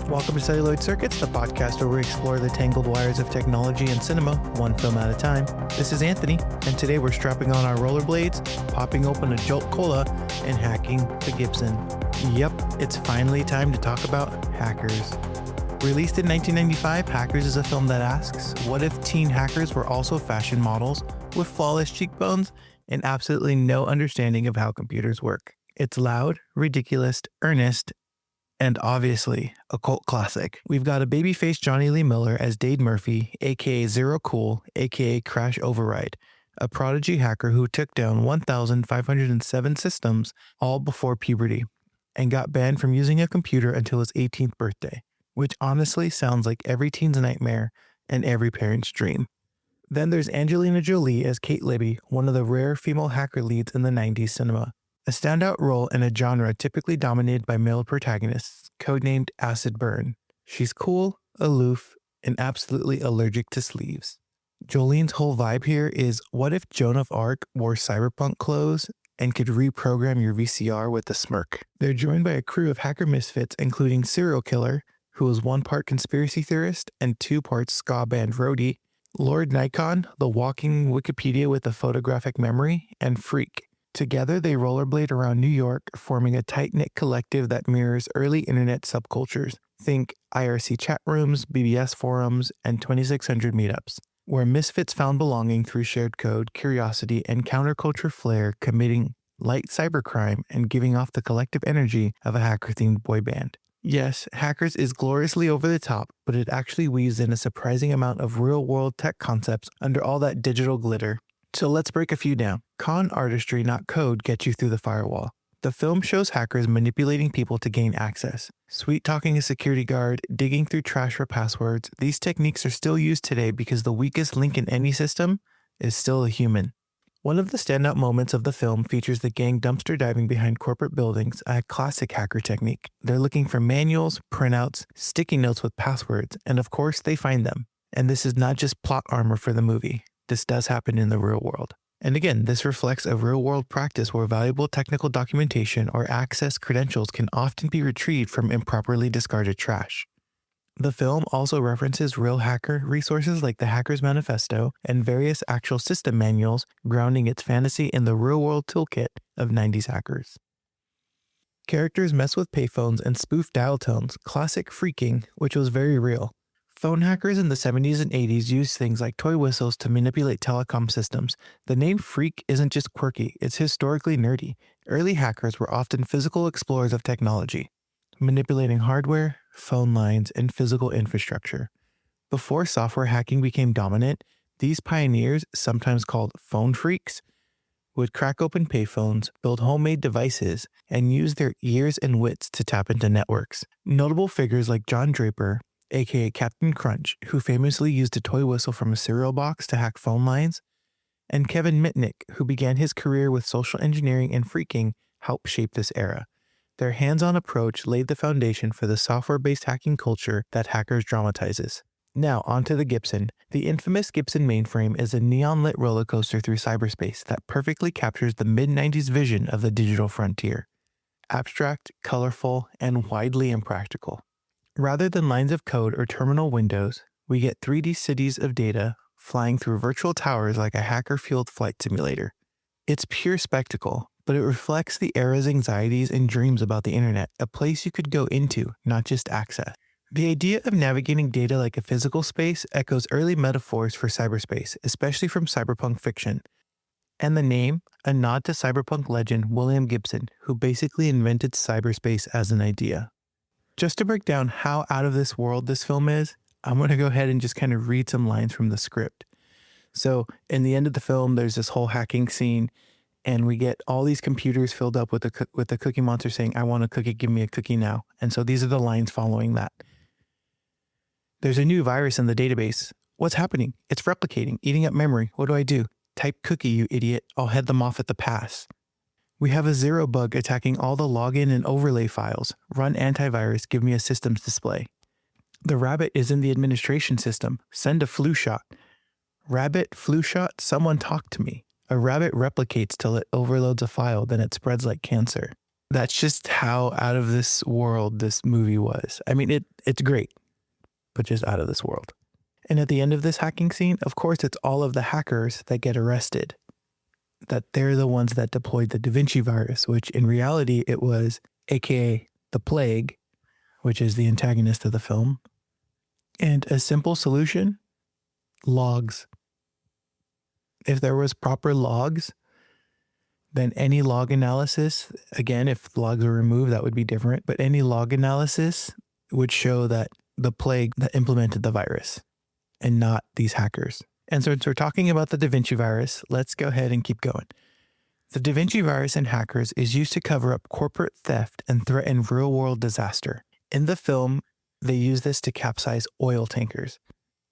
Welcome to Celluloid Circuits, the podcast where we explore the tangled wires of technology and cinema, one film at a time. This is Anthony, and today we're strapping on our rollerblades, popping open a Jolt Cola, and hacking the Gibson. Yep, it's finally time to talk about Hackers. Released in 1995, Hackers is a film that asks, what if teen hackers were also fashion models with flawless cheekbones and absolutely no understanding of how computers work? It's loud, ridiculous, earnest, and obviously a cult classic. We've got a babyface Johnny Lee Miller as Dade Murphy, aka Zero Cool, aka Crash Override, a prodigy hacker who took down 1,507 systems all before puberty and got banned from using a computer until his 18th birthday, which honestly sounds like every teen's nightmare and every parent's dream. Then there's Angelina Jolie as Kate Libby, one of the rare female hacker leads in the 90s cinema. A standout role in a genre typically dominated by male protagonists, codenamed Acid Burn. She's cool, aloof, and absolutely allergic to sleeves. Jolene's whole vibe here is, what if Joan of Arc wore cyberpunk clothes and could reprogram your VCR with a smirk? They're joined by a crew of hacker misfits, including Serial Killer, who is 1 part conspiracy theorist and 2 parts ska band roadie, Lord Nikon, the walking Wikipedia with a photographic memory, and Freak. Together, they rollerblade around New York, forming a tight-knit collective that mirrors early internet subcultures. Think IRC chat rooms, BBS forums, and 2600 meetups, where misfits found belonging through shared code, curiosity, and counterculture flair, committing light cybercrime and giving off the collective energy of a hacker-themed boy band. Yes, Hackers is gloriously over the top, but it actually weaves in a surprising amount of real-world tech concepts under all that digital glitter. So let's break a few down. Con artistry, not code, gets you through the firewall. The film shows hackers manipulating people to gain access. Sweet-talking a security guard, digging through trash for passwords. These techniques are still used today because the weakest link in any system is still a human. One of the standout moments of the film features the gang dumpster diving behind corporate buildings, a classic hacker technique. They're looking for manuals, printouts, sticky notes with passwords, and of course they find them. And this is not just plot armor for the movie. This does happen in the real world. And again, this reflects a real-world practice where valuable technical documentation or access credentials can often be retrieved from improperly discarded trash. The film also references real hacker resources like the Hacker's Manifesto and various actual system manuals, grounding its fantasy in the real-world toolkit of 90s hackers. Characters mess with payphones and spoof dial tones, classic phreaking, which was very real. Phone hackers in the 70s and 80s used things like toy whistles to manipulate telecom systems. The name Freak isn't just quirky, it's historically nerdy. Early hackers were often physical explorers of technology, manipulating hardware, phone lines, and physical infrastructure. Before software hacking became dominant, these pioneers, sometimes called phone freaks, would crack open payphones, build homemade devices, and use their ears and wits to tap into networks. Notable figures like John Draper, aka Captain Crunch, who famously used a toy whistle from a cereal box to hack phone lines, and Kevin Mitnick, who began his career with social engineering and phreaking, helped shape this era. Their hands-on approach laid the foundation for the software-based hacking culture that Hackers dramatizes. Now, onto the Gibson. The infamous Gibson mainframe is a neon-lit roller coaster through cyberspace that perfectly captures the mid-90s vision of the digital frontier. Abstract, colorful, and widely impractical. Rather than lines of code or terminal windows, we get 3D cities of data flying through virtual towers like a hacker-fueled flight simulator. It's pure spectacle, but it reflects the era's anxieties and dreams about the internet, a place you could go into, not just access. The idea of navigating data like a physical space echoes early metaphors for cyberspace, especially from cyberpunk fiction. And the name, a nod to cyberpunk legend William Gibson, who basically invented cyberspace as an idea. Just to break down how out of this world this film is, I'm going to go ahead and just kind of read some lines from the script. So in the end of the film, there's this whole hacking scene, and we get all these computers filled up with the Cookie Monster saying, "I want a cookie, give me a cookie now." And so these are the lines following that. There's a new virus in the database. What's happening? It's replicating, eating up memory. What do I do? Type cookie, you idiot. I'll head them off at the pass. We have a zero bug attacking all the login and overlay files. Run antivirus, give me a systems display. The rabbit is in the administration system. Send a flu shot. Rabbit, flu shot, someone talk to me. A rabbit replicates till it overloads a file, then it spreads like cancer. That's just how out of this world this movie was. I mean, it's great, but just out of this world. And at the end of this hacking scene, of course, it's all of the hackers that get arrested. That they're the ones that deployed the Da Vinci virus, which in reality it was AKA the plague, which is the antagonist of the film. And a simple solution, logs. If there was proper logs, then any log analysis, again, if logs were removed, that would be different, but any log analysis would show that the plague that implemented the virus and not these hackers. And so since we're talking about the Da Vinci virus, let's go ahead and keep going. The Da Vinci virus in hackers is used to cover up corporate theft and threaten real-world disaster. In the film, they use this to capsize oil tankers.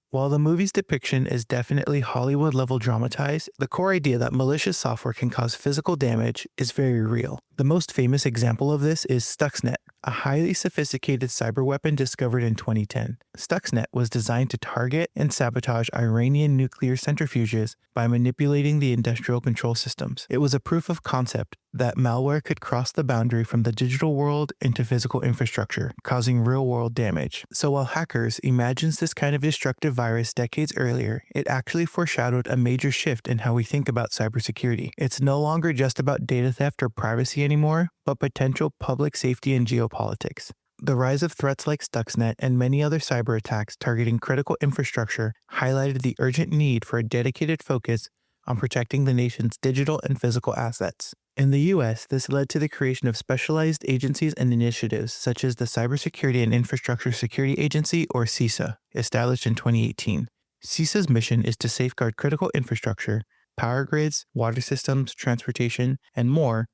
While the movie's depiction is definitely Hollywood-level dramatized, the core idea that malicious software can cause physical damage is very real. The most famous example of this is Stuxnet, a highly sophisticated cyber weapon discovered in 2010. Stuxnet was designed to target and sabotage Iranian nuclear centrifuges by manipulating the industrial control systems. It was a proof of concept that malware could cross the boundary from the digital world into physical infrastructure, causing real-world damage. So while hackers imagines this kind of destructive virus decades earlier, it actually foreshadowed a major shift in how we think about cybersecurity. It's no longer just about data theft or privacy anymore, but potential public safety and geopolitics. The rise of threats like Stuxnet and many other cyber attacks targeting critical infrastructure highlighted the urgent need for a dedicated focus on protecting the nation's digital and physical assets. In the US, this led to the creation of specialized agencies and initiatives such as the Cybersecurity and Infrastructure Security Agency, or CISA, established in 2018. CISA's mission is to safeguard critical infrastructure, power grids, water systems, transportation, and more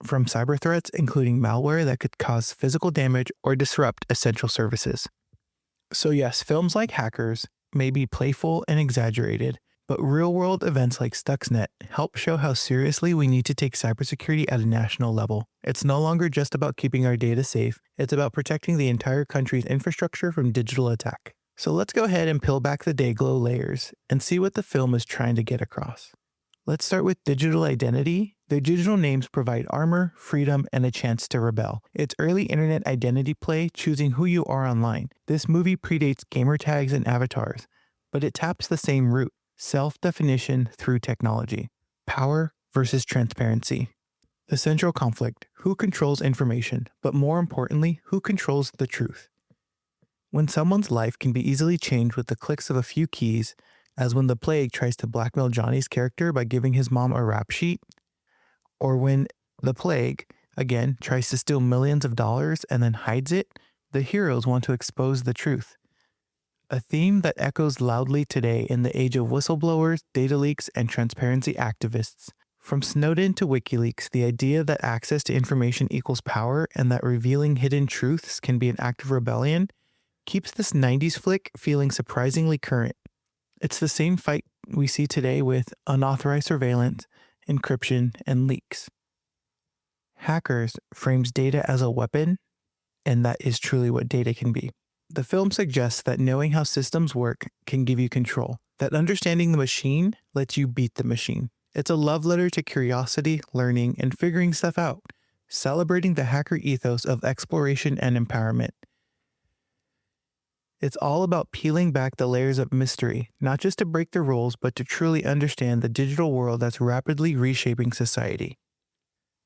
from cyber threats, including malware that could cause physical damage or disrupt essential services. So yes, films like Hackers may be playful and exaggerated, but real-world events like Stuxnet help show how seriously we need to take cybersecurity at a national level. It's no longer just about keeping our data safe, it's about protecting the entire country's infrastructure from digital attack. So let's go ahead and peel back the Dayglow layers and see what the film is trying to get across. Let's start with digital identity. Their digital names provide armor, freedom, and a chance to rebel. It's early internet identity play, choosing who you are online. This movie predates gamer tags and avatars, but it taps the same root: self-definition through technology. Power versus transparency. The central conflict: who controls information, but more importantly, who controls the truth? When someone's life can be easily changed with the clicks of a few keys, as when the plague tries to blackmail Johnny's character by giving his mom a rap sheet, or when the plague, again, tries to steal millions of dollars and then hides it, the heroes want to expose the truth. A theme that echoes loudly today in the age of whistleblowers, data leaks, and transparency activists. From Snowden to WikiLeaks, the idea that access to information equals power and that revealing hidden truths can be an act of rebellion keeps this 90s flick feeling surprisingly current. It's the same fight we see today with unauthorized surveillance, encryption, and leaks. Hackers frames data as a weapon, and that is truly what data can be. The film suggests that knowing how systems work can give you control, that understanding the machine lets you beat the machine. It's a love letter to curiosity, learning, and figuring stuff out, celebrating the hacker ethos of exploration and empowerment. It's all about peeling back the layers of mystery, not just to break the rules, but to truly understand the digital world that's rapidly reshaping society.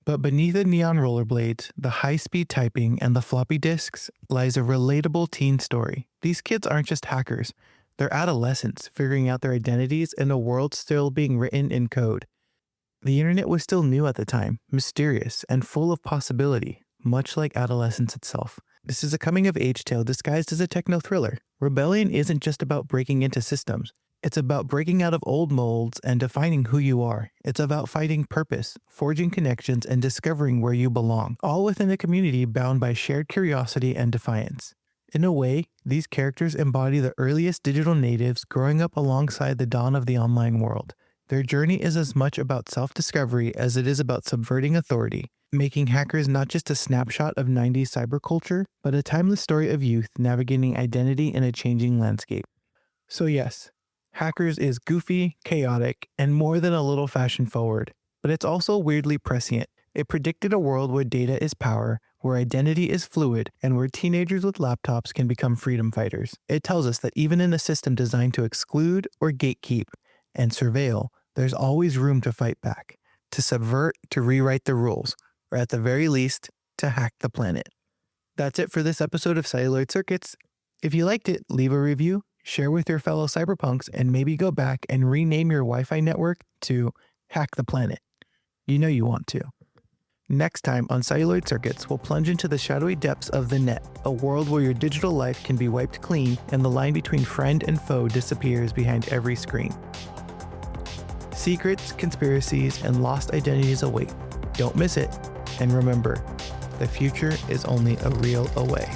But beneath the neon rollerblades, the high-speed typing, and the floppy disks lies a relatable teen story. These kids aren't just hackers. They're adolescents figuring out their identities in a world still being written in code. The internet was still new at the time, mysterious, and full of possibility, much like adolescence itself. This is a coming-of-age tale disguised as a techno-thriller. Rebellion isn't just about breaking into systems. It's about breaking out of old molds and defining who you are. It's about fighting purpose, forging connections, and discovering where you belong, all within a community bound by shared curiosity and defiance. In a way, these characters embody the earliest digital natives growing up alongside the dawn of the online world. Their journey is as much about self-discovery as it is about subverting authority, making Hackers not just a snapshot of 90s cyberculture, but a timeless story of youth navigating identity in a changing landscape. So yes, Hackers is goofy, chaotic, and more than a little fashion forward. But it's also weirdly prescient. It predicted a world where data is power, where identity is fluid, and where teenagers with laptops can become freedom fighters. It tells us that even in a system designed to exclude or gatekeep and surveil, there's always room to fight back, to subvert, to rewrite the rules, or at the very least, to hack the planet. That's it for this episode of Celluloid Circuits. If you liked it, leave a review, share with your fellow cyberpunks, and maybe go back and rename your Wi-Fi network to Hack the Planet. You know you want to. Next time on Celluloid Circuits, we'll plunge into the shadowy depths of the net, a world where your digital life can be wiped clean and the line between friend and foe disappears behind every screen. Secrets, conspiracies, and lost identities await. Don't miss it. And remember, the future is only a reel away.